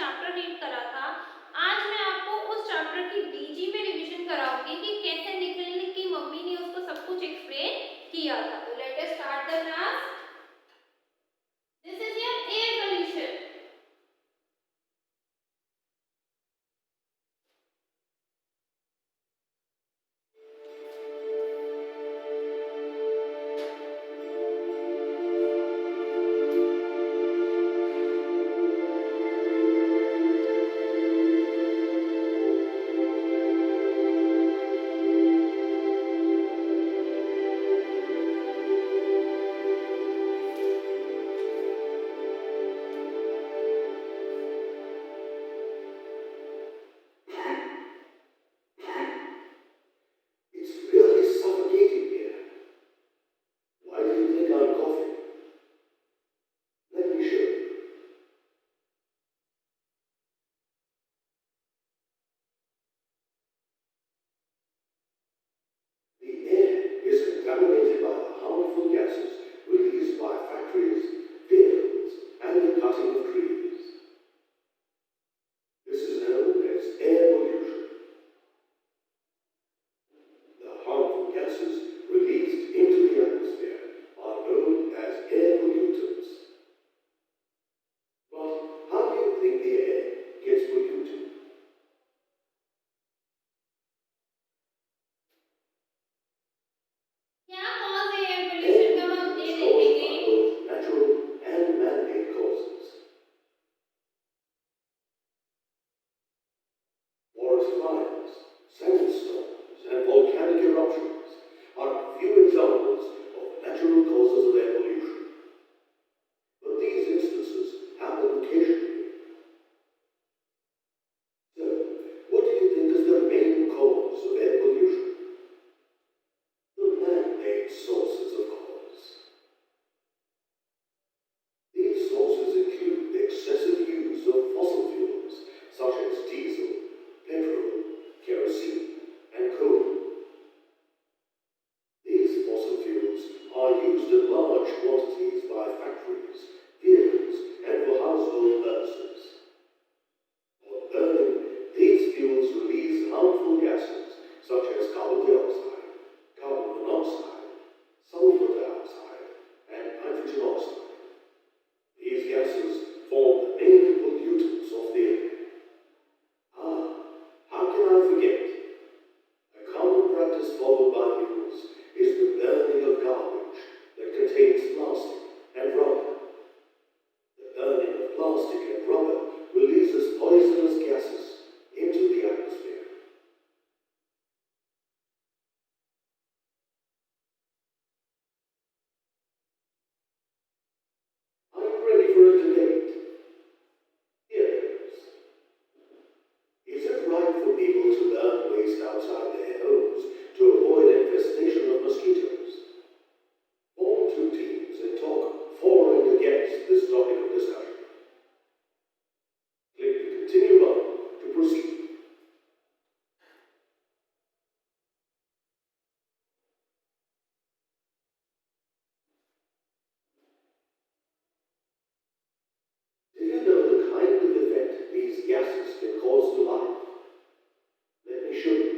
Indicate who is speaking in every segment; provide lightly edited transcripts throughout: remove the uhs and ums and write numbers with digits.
Speaker 1: Chapter read करा था, आज मैं आपको उस चैप्टर की डीजी में रिवीजन कराऊंगी कि कैसे निखिल की मम्मी ने उसको सब कुछ एक्सप्लेन किया था। तो let us start the class. This is your air pollution.
Speaker 2: Contaminated by the harmful gases released by factories, vehicles, and the cutting of trees. This is known as air pollution. The harmful gases released into the atmosphere are known as air pollutants. But how do you think the air gets polluted?
Speaker 1: क्या cause है air pollution का, हम ये देखेंगे।
Speaker 2: Both natural and man-made causes. Forest fires, sandstorms, and volcanic eruptions are a few examples of natural causes of air pollution. But these instances happen occasionally. So, what do you think is the main cause of air pollution? The man-made sources, of course. These sources include excessive use of fossil fuels such as diesel, petrol, kerosene, and coal. These fossil fuels are used in large quantities by factories, vehicles, and for household purposes. On burning, these fuels release harmful gases such as carbon dioxide, carbon monoxide, sulfur dioxide, and nitrogen oxide. These gases form the main pollutants of the air. How can I forget? A common practice followed by humans is the burning of garbage that contains plastic and rubber. The burning of plastic and rubber releases poisonous gases into the atmosphere. Are you ready for a debate? Here goes. Is it right for people to burn waste outside their homes to avoid infestation of mosquitoes? Form two teams and talk for and against this topic of discussion. Click the continue button to proceed. Do you know the kind of effect these gases can cause to life? Let me show you.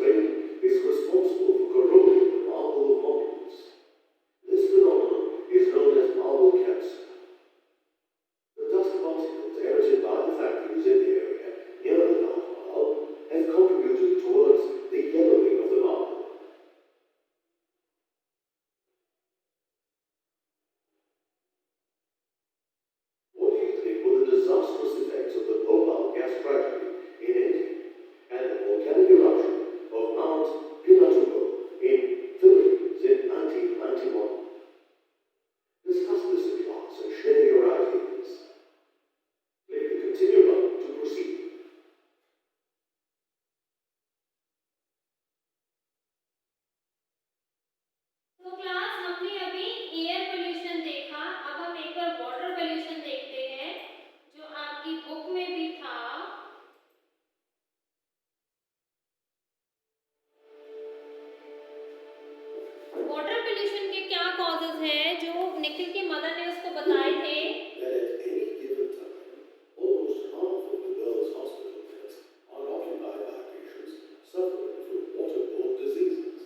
Speaker 2: rain is responsible for corroding the marble of monuments. This phenomenon is known as marble cancer. The dust particles emitted by the factories in the area near the Taj Mahal have contributed towards the yellowing of the marble. What do you think were the disastrous effects of the Bhopal gas tragedy in India and the volcanic eruption of Mount Pinatubo in Philippines in 1991? Discuss this in class and share your ideas. Click the continue button to proceed.
Speaker 1: तो class हमने अभी air pollution देखा, अब हम एक बार water pollution देखते हैं जो आपकी बुक में भी था। वाटर पोल्यूशन के क्या कॉजेज हैं जो निखिल की मदर ने उसको बताए थे?
Speaker 2: That at any given time, almost half of the world's hospital beds are occupied by patients suffering from waterborne diseases.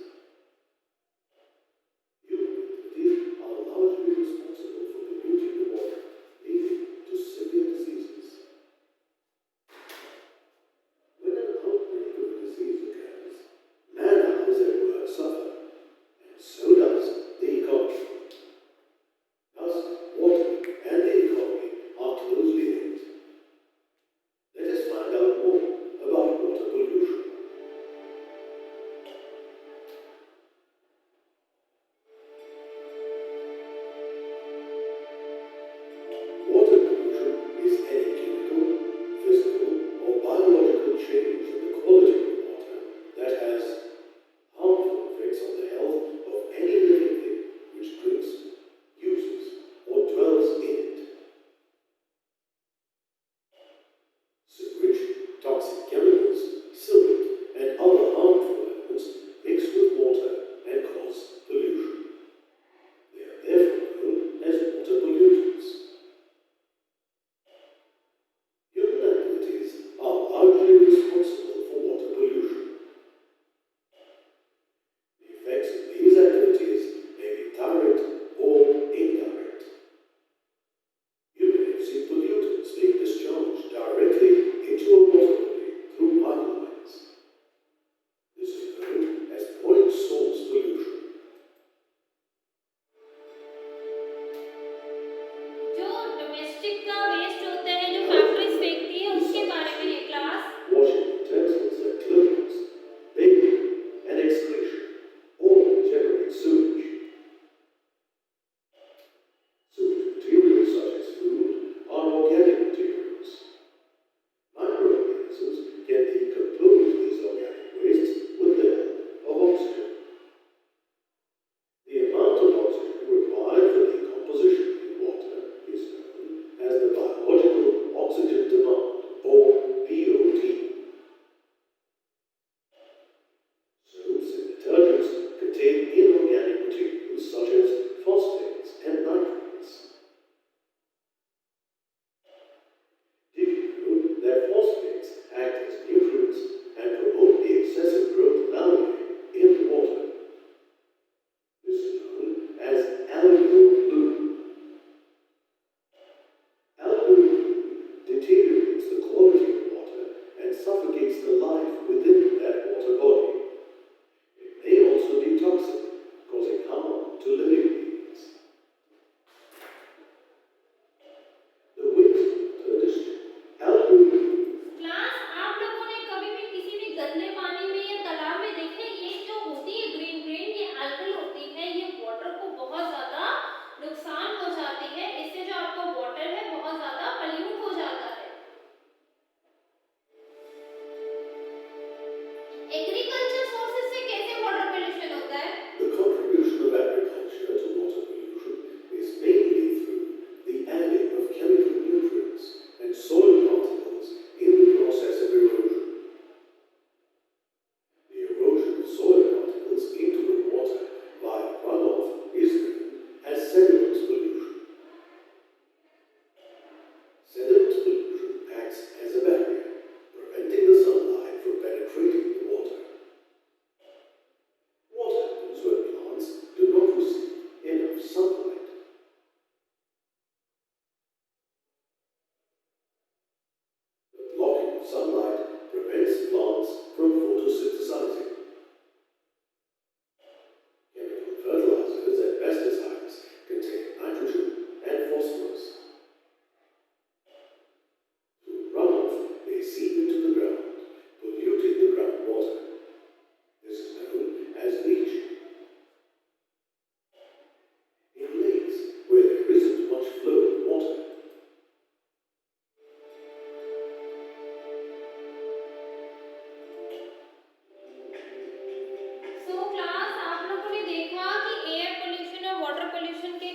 Speaker 2: Human activities are largely responsible for polluting the water, leading to severe diseases. When an outbreak of a disease occurs, man-hours at work suffer, and so does the economy. Thus, water and the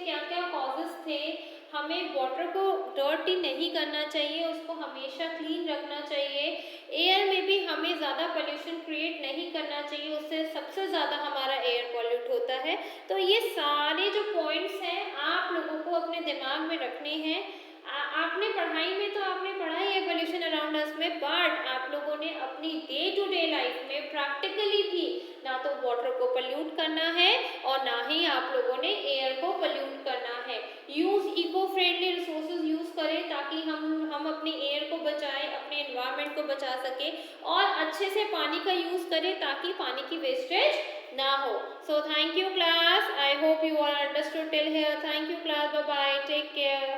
Speaker 1: क्या क्या causes थे। हमें water को dirty नहीं करना चाहिए, उसको हमेशा क्लीन रखना चाहिए। एयर में भी हमें ज़्यादा पोल्यूशन क्रिएट नहीं करना चाहिए, उससे सबसे ज़्यादा हमारा एयर पॉल्यूट होता है। तो ये सारे जो पॉइंट्स हैं आप लोगों को अपने दिमाग में रखने हैं। आपने पढ़ाई में तो आपने पढ़ा ही है पोल्यूशन अराउंड अस में, बट आप लोगों ने अपनी डे टू डे लाइफ में प्रैक्टिकली भी ना तो वाटर को पोल्यूट करना है और ना ही आप लोगों ने एयर को पोल्यूट करना है। Use eco friendly resources use करें ताकि हम अपने एयर को बचाएं, अपने एनवायरनमेंट को बचा सकें, और अच्छे से पानी का यूज़ करें ताकि पानी की वेस्टेज ना हो। So thank you class, I hope you all understood till here. Thank you class, bye bye, take care.